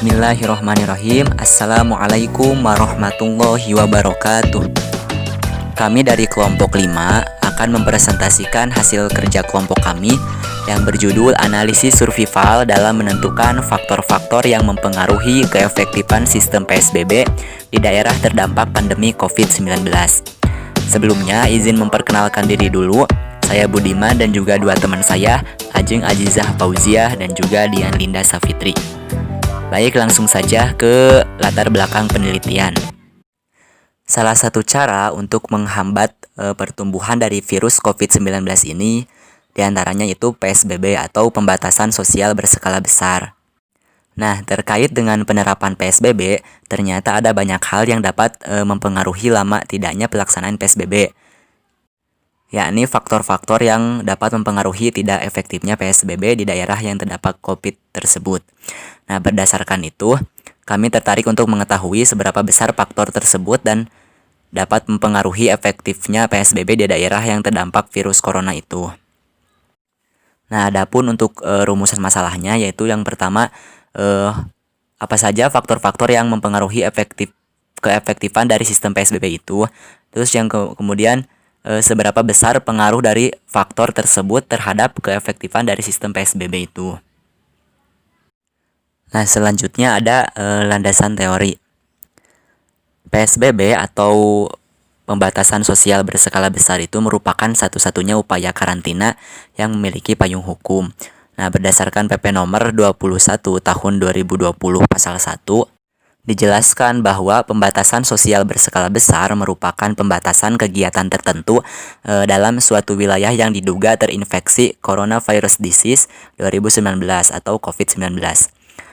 Bismillahirrohmanirrohim. Assalamualaikum warahmatullahi wabarakatuh. Kami dari kelompok 5 akan mempresentasikan hasil kerja kelompok kami yang berjudul Analisis Survival dalam menentukan faktor-faktor yang mempengaruhi keefektifan sistem PSBB di daerah terdampak pandemi COVID-19. Sebelumnya, izin memperkenalkan diri dulu. Saya Budiman dan juga dua teman saya, Ajeng Ajizah Fauziah dan juga Dian Linda Safitri. Baik, langsung saja ke latar belakang penelitian. Salah satu cara untuk menghambat pertumbuhan dari virus COVID-19 ini diantaranya itu PSBB atau pembatasan sosial berskala besar. Nah, terkait dengan penerapan PSBB, ternyata ada banyak hal yang dapat mempengaruhi lama tidaknya pelaksanaan PSBB, yakni faktor-faktor yang dapat mempengaruhi tidak efektifnya PSBB di daerah yang terdapat COVID tersebut. Nah, berdasarkan itu, kami tertarik untuk mengetahui seberapa besar faktor tersebut dan dapat mempengaruhi efektifnya PSBB di daerah yang terdampak virus corona itu. Nah, adapun untuk rumusan masalahnya, yaitu yang pertama, apa saja faktor-faktor yang mempengaruhi keefektifan dari sistem PSBB itu. Terus yang kemudian seberapa besar pengaruh dari faktor tersebut terhadap keefektifan dari sistem PSBB itu. Nah, selanjutnya ada landasan teori. PSBB atau pembatasan sosial berskala besar itu merupakan satu-satunya upaya karantina yang memiliki payung hukum. Nah, berdasarkan PP nomor 21 tahun 2020 pasal 1, dijelaskan bahwa pembatasan sosial berskala besar merupakan pembatasan kegiatan tertentu dalam suatu wilayah yang diduga terinfeksi coronavirus disease 2019 atau COVID-19.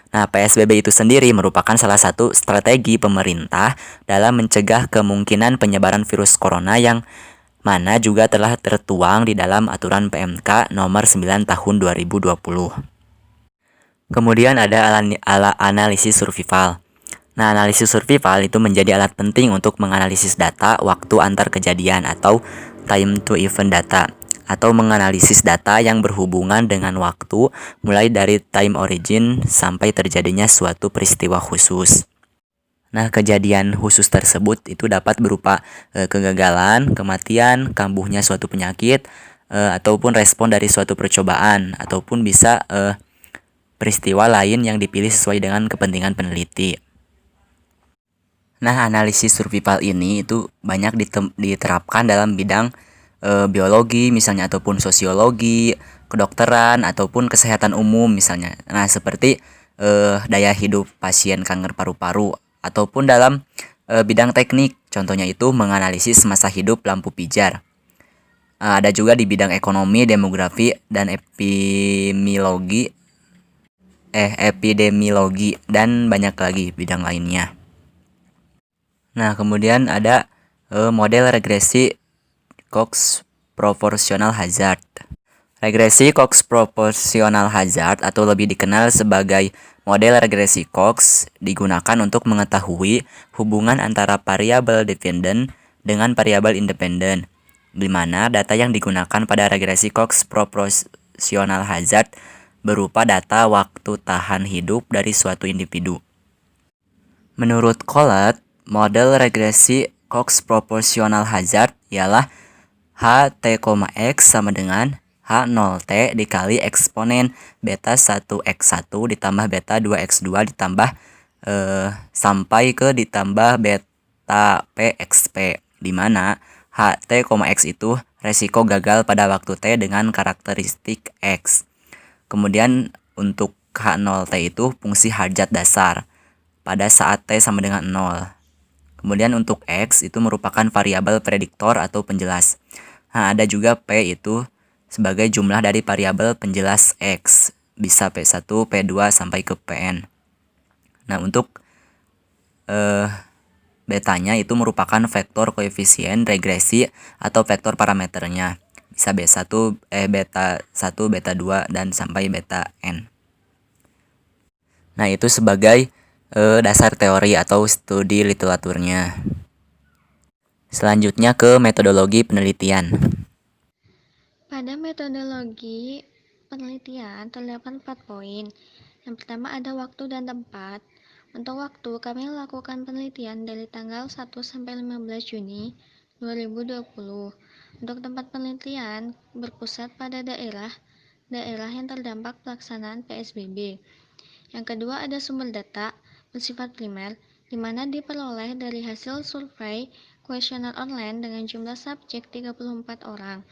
Nah, PSBB itu sendiri merupakan salah satu strategi pemerintah dalam mencegah kemungkinan penyebaran virus corona yang mana juga telah tertuang di dalam aturan PMK nomor 9 tahun 2020. Kemudian ada analisis survival. Nah, analisis survival itu menjadi alat penting untuk menganalisis data waktu antar kejadian atau time to event data, atau menganalisis data yang berhubungan dengan waktu mulai dari time origin sampai terjadinya suatu peristiwa khusus. Nah, kejadian khusus tersebut itu dapat berupa kegagalan, kematian, kambuhnya suatu penyakit, ataupun respon dari suatu percobaan, ataupun bisa peristiwa lain yang dipilih sesuai dengan kepentingan peneliti. Nah, analisis survival ini itu banyak diterapkan dalam bidang biologi misalnya, ataupun sosiologi, kedokteran, ataupun kesehatan umum misalnya. Nah, seperti daya hidup pasien kanker paru-paru, ataupun dalam bidang teknik, contohnya itu menganalisis masa hidup lampu pijar. Ada juga di bidang ekonomi, demografi, dan epidemiologi, dan banyak lagi bidang lainnya. Nah, kemudian ada model regresi Cox Proportional Hazard. Regresi Cox Proportional Hazard atau lebih dikenal sebagai model regresi Cox digunakan untuk mengetahui hubungan antara variabel dependent dengan variabel independen, di mana data yang digunakan pada regresi Cox Proportional Hazard berupa data waktu tahan hidup dari suatu individu. Menurut Collett, model regresi Cox Proportional Hazard ialah Ht,X sama dengan H0T dikali eksponen beta 1x1 ditambah beta 2x2 ditambah sampai ke ditambah beta pxp, di mana Ht,X itu resiko gagal pada waktu T dengan karakteristik X. Kemudian untuk H0T itu fungsi hajat dasar pada saat T sama dengan 0. Kemudian untuk X itu merupakan variabel prediktor atau penjelas. Nah, ada juga P itu sebagai jumlah dari variabel penjelas X. Bisa P1, P2 sampai ke Pn. Nah, untuk betanya itu merupakan vektor koefisien regresi atau vektor parameternya. Bisa beta 1, beta 2, dan sampai beta n. Nah, itu sebagai dasar teori atau studi literaturnya. Selanjutnya ke metodologi penelitian. Pada metodologi penelitian terdapat 4 poin. Yang pertama ada waktu dan tempat. Untuk waktu, kami lakukan penelitian dari tanggal 1 sampai 15 Juni 2020. Untuk tempat penelitian berpusat pada daerah yang terdampak pelaksanaan PSBB. Yang kedua ada sumber data bersifat primer, di mana diperoleh dari hasil survei kuesioner online dengan jumlah subjek 34 orang.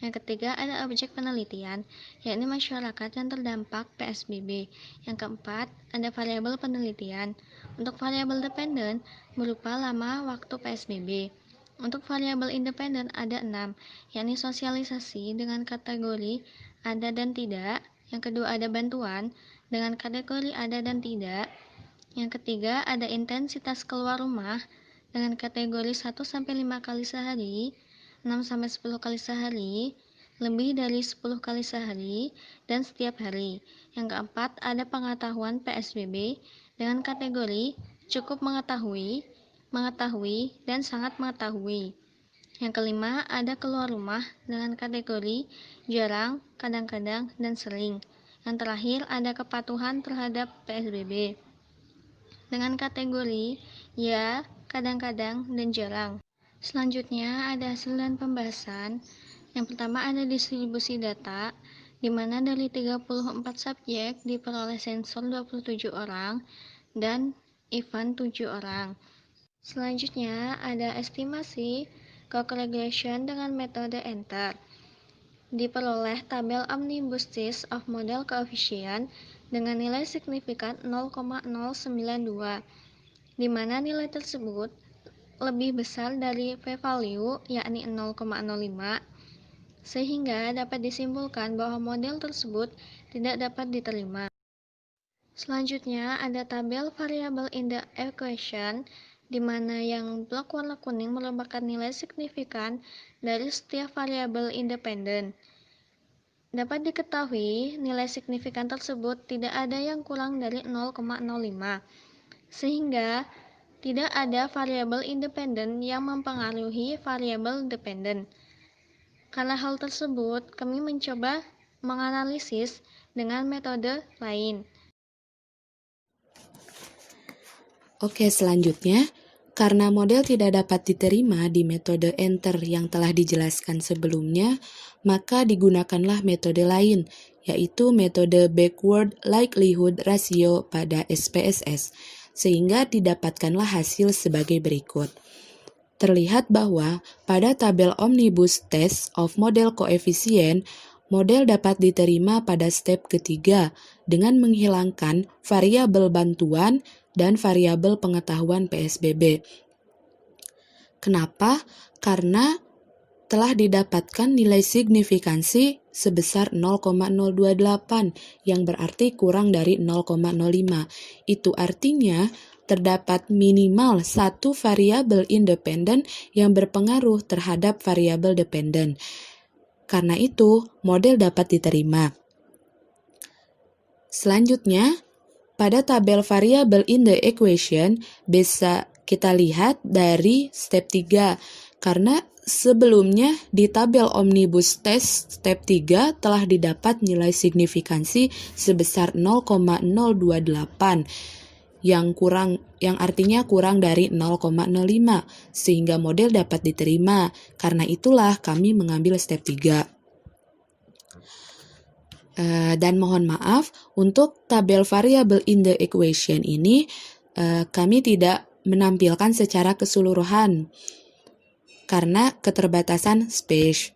Yang ketiga ada objek penelitian, yakni masyarakat yang terdampak PSBB. Yang keempat ada variabel penelitian. Untuk variabel dependen berupa lama waktu PSBB. Untuk variabel independen ada 6, yakni sosialisasi dengan kategori ada dan tidak. Yang kedua ada bantuan dengan kategori ada dan tidak. Yang ketiga ada intensitas keluar rumah dengan kategori 1-5 kali sehari, 6-10 kali sehari, lebih dari 10 kali sehari, dan setiap hari. Yang keempat ada pengetahuan PSBB dengan kategori cukup mengetahui, dan sangat mengetahui. Yang kelima ada keluar rumah dengan kategori jarang, kadang-kadang, dan sering. Yang terakhir ada kepatuhan terhadap PSBB dengan kategori ya, kadang-kadang, dan jarang. Selanjutnya ada hasil dan pembahasan. Yang pertama ada distribusi data, di mana dari 34 subjek diperoleh sensor 27 orang dan event 7 orang. Selanjutnya ada estimasi co-correlation dengan metode enter. Diperoleh tabel omnibus test of model coefficient dengan nilai signifikan 0,092, di mana nilai tersebut lebih besar dari p-value yakni 0,05, sehingga dapat disimpulkan bahwa model tersebut tidak dapat diterima. Selanjutnya ada tabel variabel in the equation, di mana yang blok warna kuning merupakan nilai signifikan dari setiap variabel independen. Dapat diketahui nilai signifikan tersebut tidak ada yang kurang dari 0,05, sehingga tidak ada variabel independen yang mempengaruhi variabel dependen. Karena hal tersebut, kami mencoba menganalisis dengan metode lain. Oke, selanjutnya, karena model tidak dapat diterima di metode enter yang telah dijelaskan sebelumnya, maka digunakanlah metode lain, yaitu metode backward likelihood ratio pada SPSS, sehingga didapatkanlah hasil sebagai berikut. Terlihat bahwa pada tabel omnibus test of model coefficient, model dapat diterima pada step ketiga dengan menghilangkan variabel bantuan dan variabel pengetahuan PSBB. Kenapa? Karena telah didapatkan nilai signifikansi sebesar 0,028 yang berarti kurang dari 0,05. Itu artinya terdapat minimal satu variabel independen yang berpengaruh terhadap variabel dependen. Karena itu, model dapat diterima. Selanjutnya, pada tabel variabel in the equation bisa kita lihat dari step 3, karena sebelumnya di tabel omnibus test step 3 telah didapat nilai signifikansi sebesar 0,028 yang artinya kurang dari 0,05 sehingga model dapat diterima. Karena itulah kami mengambil step 3. Dan mohon maaf, untuk tabel variable in the equation ini kami tidak menampilkan secara keseluruhan karena keterbatasan space.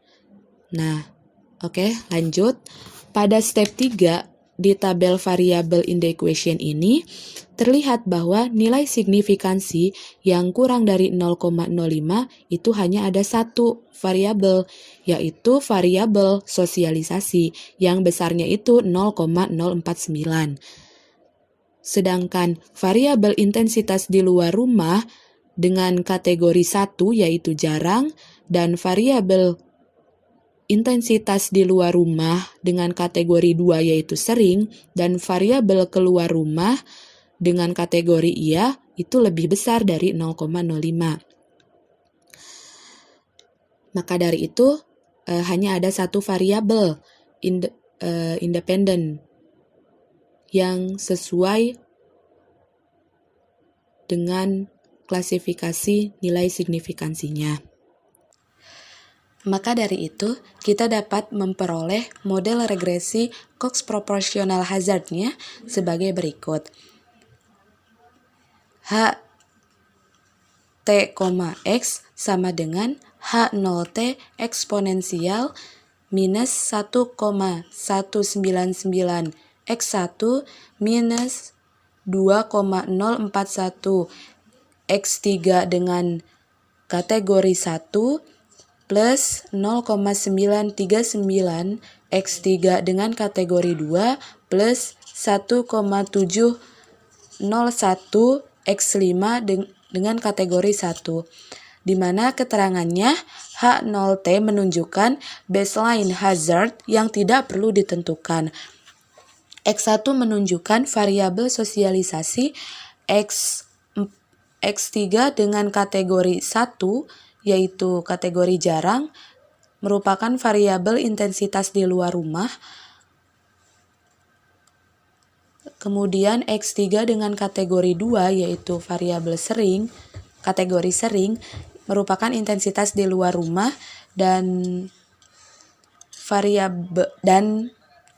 Nah, oke, lanjut. Pada step 3 di tabel variable in the equation ini terlihat bahwa nilai signifikansi yang kurang dari 0,05 itu hanya ada satu variabel, yaitu variabel sosialisasi yang besarnya itu 0,049. Sedangkan variabel intensitas di luar rumah dengan kategori 1 yaitu jarang dan variabel intensitas di luar rumah dengan kategori 2 yaitu sering dan variabel keluar rumah dengan kategori iya itu lebih besar dari 0,05. Maka dari itu hanya ada satu variabel independen yang sesuai dengan klasifikasi nilai signifikansinya. Maka dari itu, kita dapat memperoleh model regresi Cox proportional hazard-nya sebagai berikut. H T, X sama dengan H0T eksponensial minus 1,199 X1 minus 2,041 X3 dengan kategori 1 plus 0,939 X3 dengan kategori 2 plus 1,701 X5 dengan kategori 1, di mana keterangannya H0T menunjukkan baseline hazard yang tidak perlu ditentukan. X1 menunjukkan variabel sosialisasi X3 dengan kategori 1, yaitu kategori jarang, merupakan variabel intensitas di luar rumah. Kemudian X3 dengan kategori 2, yaitu variabel sering, kategori sering, merupakan intensitas di luar rumah, dan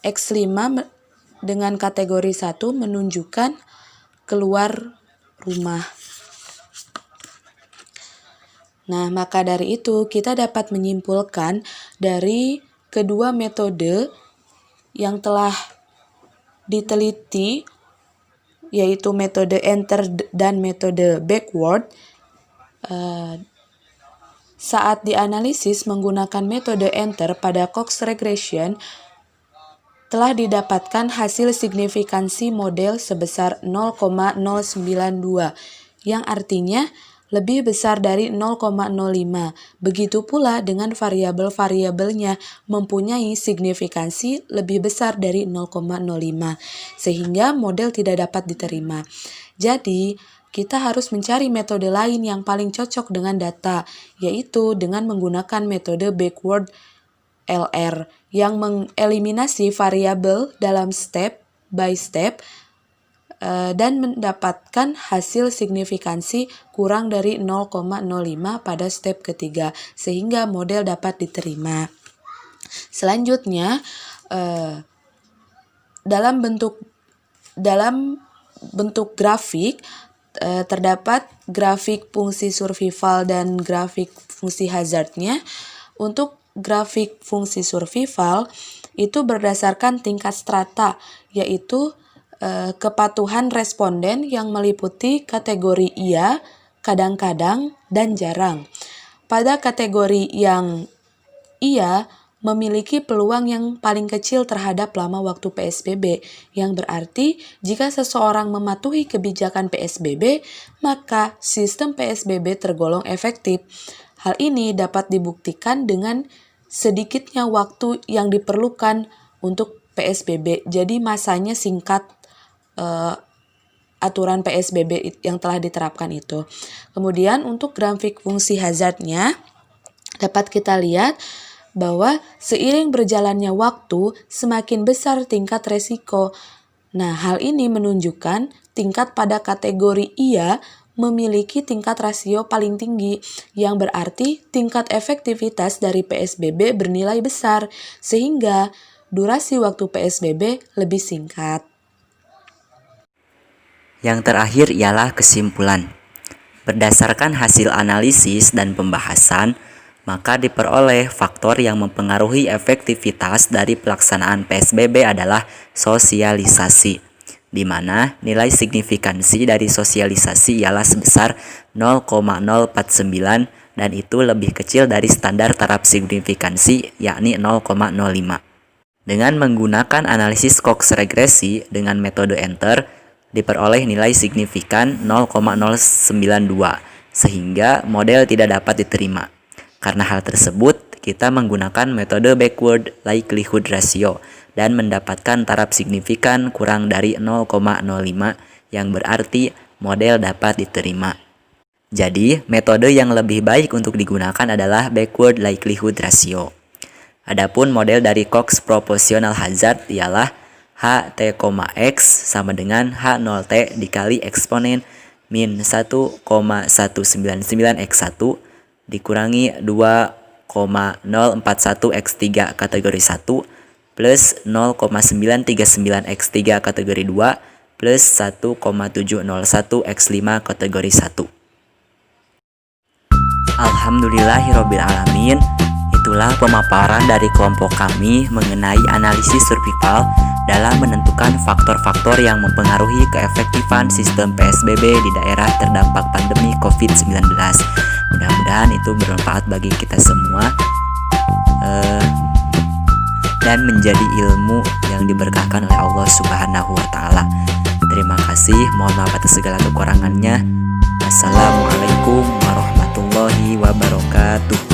X5 dengan kategori 1 menunjukkan keluar rumah. Nah, maka dari itu kita dapat menyimpulkan dari kedua metode yang telah diteliti, yaitu metode enter dan metode backward, saat dianalisis menggunakan metode enter pada Cox regression, telah didapatkan hasil signifikansi model sebesar 0,092, yang artinya lebih besar dari 0,05. Begitu pula dengan variabel-variabelnya mempunyai signifikansi lebih besar dari 0,05, sehingga model tidak dapat diterima. Jadi, kita harus mencari metode lain yang paling cocok dengan data, yaitu dengan menggunakan metode backward LR yang mengeliminasi variabel dalam step by step dan mendapatkan hasil signifikansi kurang dari 0,05 pada step ketiga, sehingga model dapat diterima. Selanjutnya, dalam bentuk grafik, terdapat grafik fungsi survival dan grafik fungsi hazardnya. Untuk grafik fungsi survival itu berdasarkan tingkat strata, yaitu kepatuhan responden yang meliputi kategori iya, kadang-kadang, dan jarang. Pada kategori yang iya, memiliki peluang yang paling kecil terhadap lama waktu PSBB, yang berarti jika seseorang mematuhi kebijakan PSBB, maka sistem PSBB tergolong efektif. Hal ini dapat dibuktikan dengan sedikitnya waktu yang diperlukan untuk PSBB, jadi masanya singkat aturan PSBB yang telah diterapkan itu. Kemudian untuk grafik fungsi hazardnya, dapat kita lihat bahwa seiring berjalannya waktu, semakin besar tingkat resiko. Nah, hal ini menunjukkan tingkat pada kategori iya memiliki tingkat rasio paling tinggi, yang berarti tingkat efektivitas dari PSBB bernilai besar, sehingga durasi waktu PSBB lebih singkat. Yang terakhir ialah kesimpulan. Berdasarkan hasil analisis dan pembahasan, maka diperoleh faktor yang mempengaruhi efektivitas dari pelaksanaan PSBB adalah sosialisasi, di mana nilai signifikansi dari sosialisasi ialah sebesar 0,049 dan itu lebih kecil dari standar taraf signifikansi yakni 0,05. Dengan menggunakan analisis Cox regresi dengan metode enter, diperoleh nilai signifikan 0,092, sehingga model tidak dapat diterima. Karena hal tersebut, kita menggunakan metode backward likelihood ratio dan mendapatkan taraf signifikan kurang dari 0,05, yang berarti model dapat diterima. Jadi, metode yang lebih baik untuk digunakan adalah backward likelihood ratio. Adapun model dari Cox proportional hazard ialah H T, X sama dengan H0T dikali eksponen min 1,199x1 dikurangi 2,041x3 kategori 1 plus 0,939x3 kategori 2 plus 1,701x5 kategori 1. Alhamdulillahirrabbilalamin. Itulah pemaparan dari kelompok kami mengenai analisis survival dalam menentukan faktor-faktor yang mempengaruhi keefektifan sistem PSBB di daerah terdampak pandemi COVID-19. Mudah-mudahan itu bermanfaat bagi kita semua dan menjadi ilmu yang diberkahkan oleh Allah Subhanahu wa Ta'ala. Terima kasih, mohon maaf atas segala kekurangannya. Assalamualaikum warahmatullahi wabarakatuh.